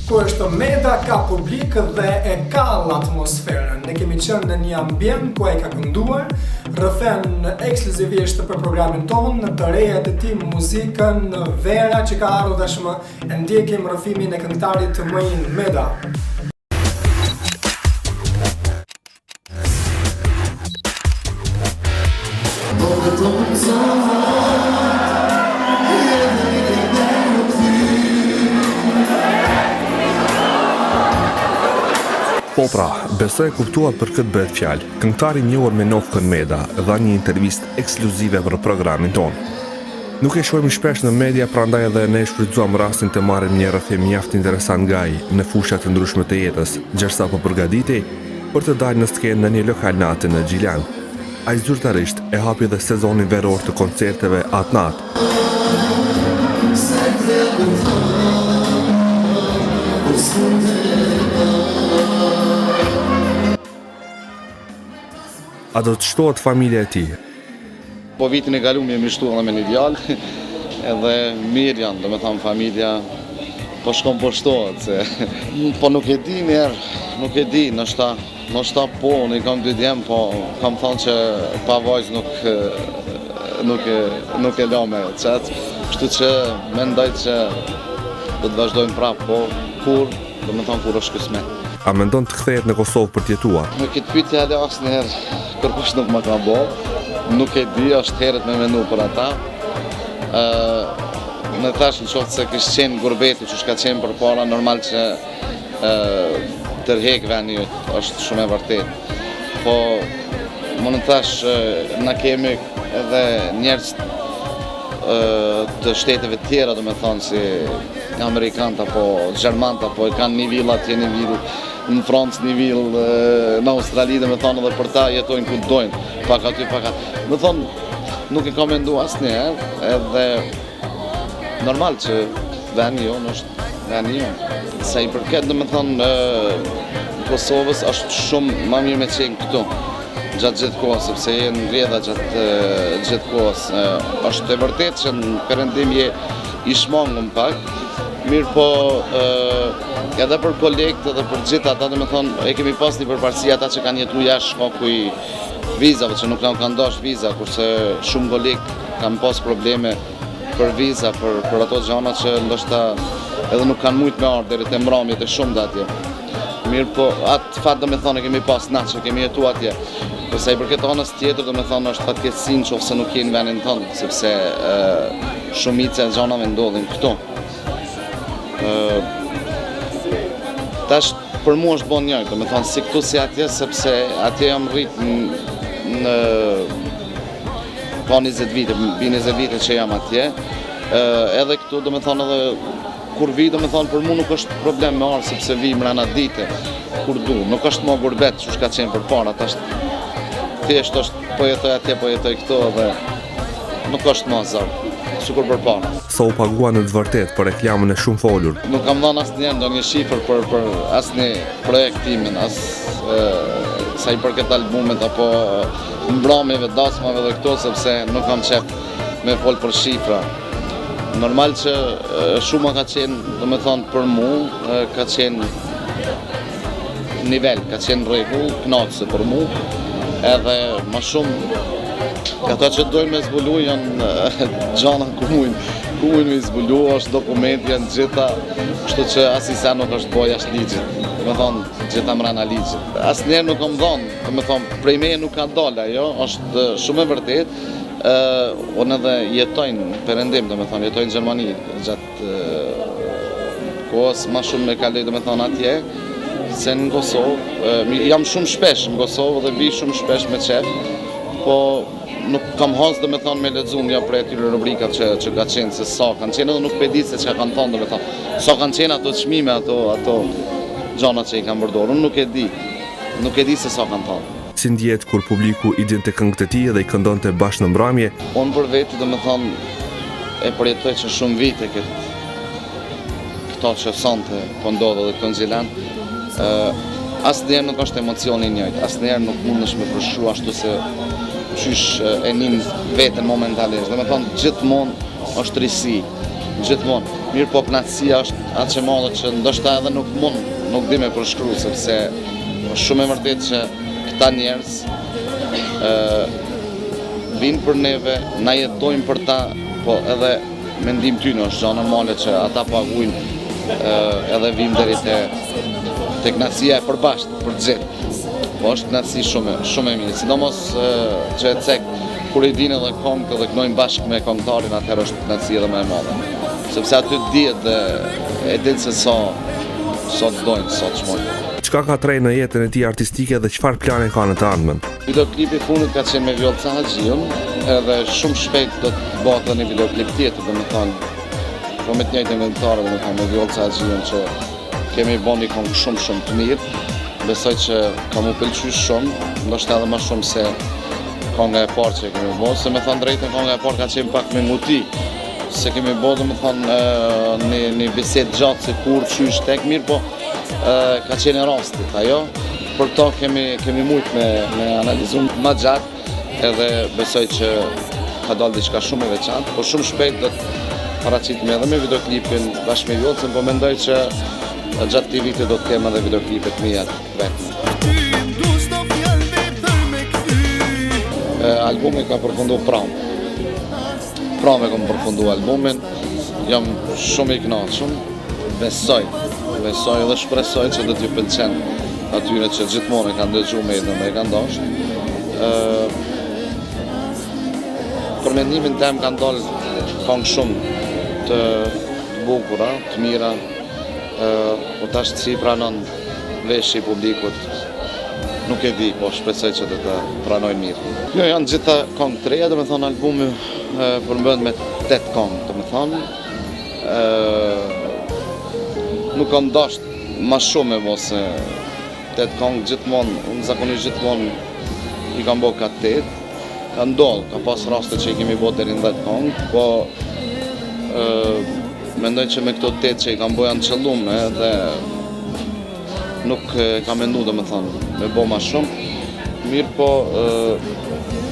ku është meda, ka publik dhe e ka l'atmosferën. Ne kemi qenë në një ambient ku ai ka kënduar, rrëfen ekskluzivisht për programin tonë, të rejat e tij muzikën vera që ka ardhur tashmë, e ndjekim rrëfimin e këngëtarit të mëin Meda. Po pra, besoj e kuptuat për këtë bëhet fjalë. Këngëtari i njohur me Nofkën Meda dha një intervistë ekskluzive për programin tonë. Nuk e shohim shpesh në media, prandaj edhe ne shfrytzuam rastin të marrim një rrëfim mjaft interesant nga ai në fusha të ndryshme të jetës, ndërsa po përgatitej për të dalë në skenë në një lokal natë në Gjilan. Ai zyrtarisht e hapi dhe sezonin veror të koncerteve atë natë. A do të shtohet familja e tij? Po vitin e kaluar jemi shtuar me një djalë, edhe mirë janë, do me thamë familja, po shkon po shtohet, se po nuk e di njerë, nuk e di, nështë po, unë i kam 2 djemë, po kam thonë që pa vajzë nuk e la me qëtë, kështu që mendoj që do të vazhdojmë prapë, po kur, do me thamë kur është kësmet. A mendon të kthehet në Kosovë për të jetuar? Në këtë pyetje edhe asnjëherë kërkush nuk më ka bërë, nuk e di, është herët me menu për ata. Në thash në qoftë se kishtë qenë gurbeti që shka qenë për para, normal që tërhek veni është shumë e vërtet. Po, më në thash, na kemi edhe njerëz të shteteve tjera, do me thonë, si Amerikanët apo Gjermanët, apo e kanë një villë atje, një villë në Francë, një villë në Australi, dhe me thonë edhe për ta jetojnë ku të dojnë, pak aty, pak aty. Me thonë, nuk e ka mendu asnjëherë, edhe normal që veni jonë është veni jonë. Sa i përket, dhe me thonë, Kosovës është shumë ma mirë me qenë këtu, gjatë gjithë kohës, sepse jenë ngredha gjatë gjithë kohës. Është e vërtet që në perëndim je i shmangëm pak, mirë po edhe për kolegët edhe për gjithë ata, dhe me thonë, e kemi pas një përparësi ata që kanë jetu jashtë shkaku i vizave, që nuk kanë dash viza, kurse shumë kolegë kanë pas probleme për viza, për ato gjana që ndoshta edhe nuk kanë mujt me ardhë deri te mramjet e shumë dhe atje. Mirë po, atë fat dhe me thonë e kemi pas na që kemi jetu atje. Po sa i përket anës tjetër, dhe me thonë është fatkeqësi nëse nuk je në vendin tënd, sepse shumica e gjanave ndodhin këtu. Tash për mua është bon njëjtë, do me thonë si këtu si atje, sepse atje jam rrit në ka 20 vite, bi 20 vite që jam atje, edhe këtu do me thonë edhe kur vi, do me thonë për mu nuk është problem me arë, sepse vi mrena dite, kur du, nuk është ma gurbet që shka qenë për para, tash thjesht është po jetoj atje, po jetoj këtu, dhe nuk është ma zarë. Sikur për para. Sa u pagua në të vërtet për reklamën e shumë folur? Nuk kam dhënë asnjëherë ndonjë shifër për asnjë projekt timin, as sa i përket albumet apo mbrëmjeve, dasmave dhe këto, sepse nuk kam qef me fol për shifra. Normal që shumë ka qenë, do me thonë për mu, ka qenë nivel, ka qenë rregull, knaqëse për mu, edhe më shumë ata që dojnë me zbulu janë gjana ku mujnë me zbulu, është dokumenti, janë gjitha, kështu që asisa nuk është boja është ligjit, do me thonë gjitha mrena ligjit. Asnjëherë nuk kam dhënë, do me thonë prej meje nuk ka dalë ajo, është shumë e vërtet, unë edhe jetojnë perëndim, do me thonë, jetojnë në Gjermani, gjatë kohës ma shumë me kaloj, do me thonë atje, se në Kosovë, jam shumë shpesh në Kosovë dhe vi shumë shpesh me qef, po nuk kam hasë dhe me thonë me lexu një prej atyre rubrikat që ka qenë, se sa kanë qenë edhe nuk pe di se që kanë thonë, dhe me thonë, sa kanë qenë ato çmime, ato gjanat që i kanë përdorur, unë nuk e di se sa kanë thonë. Si ndjet kur publiku i dinte këngët e tij dhe i këndonte bashkë në mbrëmje? Unë për veti, dhe me thonë, e përjetoj që shumë vite këto që sonte po ndodhe dhe kënë Gjilan, asnjëherë nuk është emocioni i njëjtë, asnjëherë nuk mundesh me përshu ashtu se qysh e nin veten momentalisht. Dhe me thonë, gjithmonë është risi. gjithmonë. Mirë po knatësia është atë që madhe që ndoshta edhe nuk di me përshkru, sepse është shumë e vërtet që këta njerëz vinë për neve, na jetojmë për ta, po edhe mendim tyne është gjë normale që ata paguajnë edhe vinë deri te knatësia e përbashkët për gjithë. Po është knatësi shumë e mirë, sidomos që e cek kur i dinë edhe këngë dhe kënojnë bashkë me këngëtarin, atëherë është knatësi edhe më e madhe. Sepse aty dihet dhe e dinë se sa të dojnë, sa të shmojnë. Çka ka trejë në jetën e tij artistike dhe çfarë plane ka në të ardhmen? Videoklipi fundit ka qenë me Vjollca Haxhiun, edhe shumë shpejt do të bëhet edhe një videoklip tjetër, domethënë po me të njëjtën këngëtare, domethënë me Vjollca Haxhiun që kemi bën një këngë shumë të mirë. Besoj që ka mu pëlqy shumë, ndoshta edhe më shumë se kënga e parë që kemi bërë, se me thënë drejtën kënga e parë ka qenë pak me nguti, se kemi bërë domethënë një bisedë gjatë se kur qysh tek mirë, po ka qenë rastit, ajo. Për to kemi mujtë me analizum më gjatë, edhe besoj që ka dalë diçka shumë e veçantë, po shumë shpejt do të paraqitim edhe me videoklipin bashkë me Vjollcën, po mendoj që gjatë këtij viti do të kemë edhe videoklipet mia vetëm. Albumi ka përfundu pramë. Pramë e kam përfundu albumin, jam shumë i kënaqur, besoj dhe shpresoj që do t'ju pëlqen atyre që gjithmonë e kanë dëgjuar me dhe e kanë dashur. Për mendimin tim kanë dalë këngë shumë të bukura, të mira, po tash si pranon veshi i publikut, nuk e di, po shpresoj që do të pranojnë mirë. Jo, janë gjitha këngë të reja, domethënë albumi përmbëhet me 8 këngë, domethënë nuk kam dashur më shumë ose 8 këngë gjithmonë, unë zakonisht gjithmonë i kam bërë ka 8. Ka ndodhur, ka pas raste që i kemi bërë deri në 10 këngë, po mendoj që me këto 8 që i kam bërë janë qëllume dhe nuk kam mendu domethënë me bërë më shumë. Mirë po,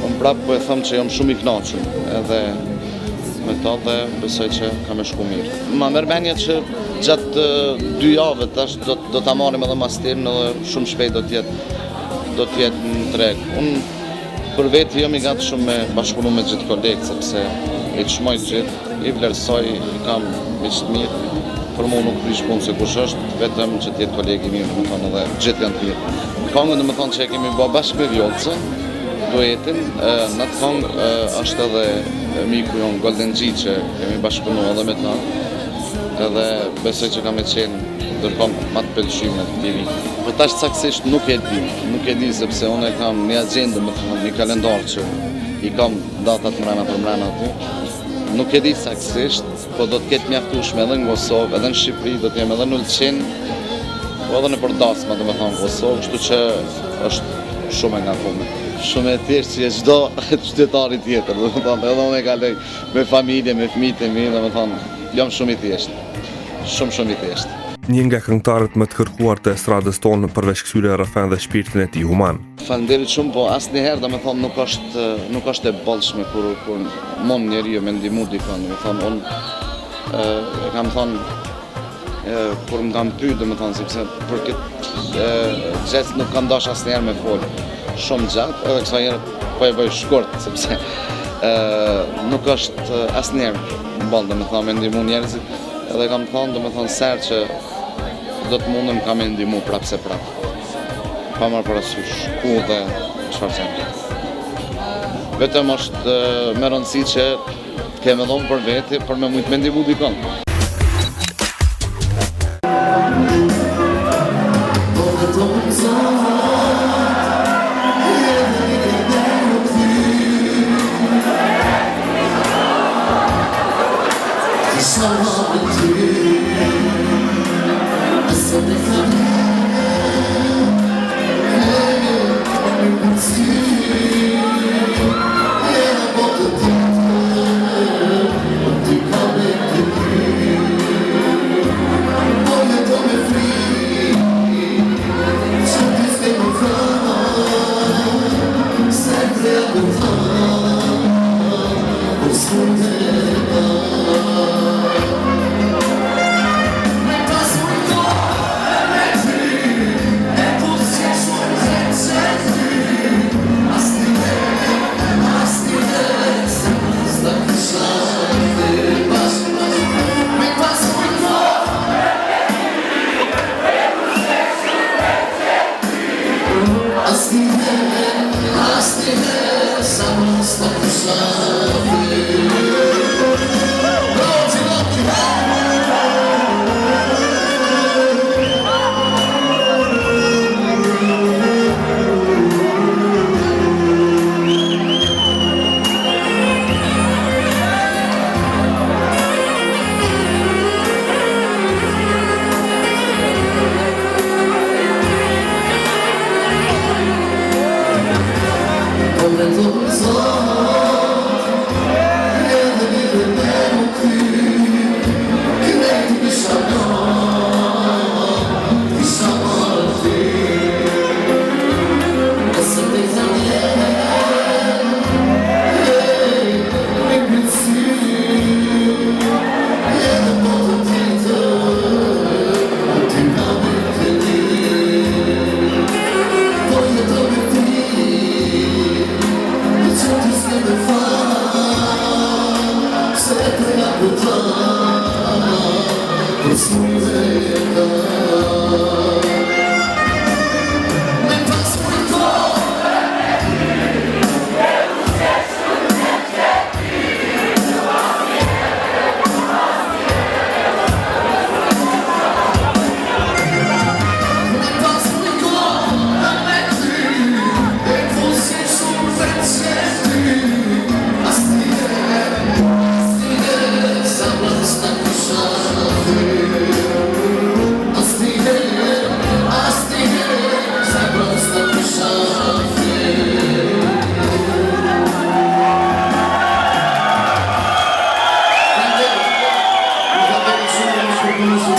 unë prapë po e them që jam shumë i kënaqur edhe me to dhe besoj që ka me shku mirë. Ma merr mendje që gjatë 2 javëve tash do ta marrim edhe masterin edhe shumë shpejt do të jetë në treg. Unë për veti jam i gatshëm me bashkëpunu me gjithë kolegë, sepse i çmoj gjithë, i vlerësoj, i kam miq të mirë. Për mua nuk prish punë se kush është, vetëm që të jetë koleg i mirë, domethënë edhe gjithë janë të mirë. Këngën domethënë që e kemi bërë bashkë me Vjollcën, duetin, në atë këngë është edhe miku jon Golden G që kemi bashkëpunuar edhe me ta. Edhe besoj që ka me qenë ndërkohë më të pëlqyeshme të tij. Po tash saktësisht nuk e di sepse unë kam një agjendë, domethënë një kalendar që i kam datat mrena për mrena aty. Nuk e di saktësisht, po do të ketë mjaftueshme edhe në Kosovë, edhe në Shqipëri, do të jem edhe në Ulqin, po edhe në përdasma, domethënë Kosovë, kështu që është shumë e ngakuar. Shumë e thjeshtë si çdo qytetari tjetër, domethënë edhe unë e kaloj me familje, me fëmijët e mi, domethënë jam shumë i thjeshtë. Shumë i thjeshtë. Një nga këngëtarët më të kërkuar të estradës tonë përveç këtyre rrëfen dhe shpirtin e tij human. Faleminderit shumë, po asnjëherë domethënë nuk është e bollshme kur mund njeriu me ndihmu dikon, domethënë unë e kam thënë kur më kam pyet domethënë sepse për këtë gest nuk kam dashur asnjëherë me fol shumë gjatë, edhe kësaj herë po e bëj shkurt sepse nuk është asnjëherë boll domethënë me ndihmu njerëzit, edhe kam thënë domethënë serë që do të mundem ka me ndihmu prapë se prapë. Pa marrë parasysh ku dhe çfarë gjë. Vetëm është me rëndësi që kemë dhënë për veti për me mujtë me ndihmu dikon. Thank you.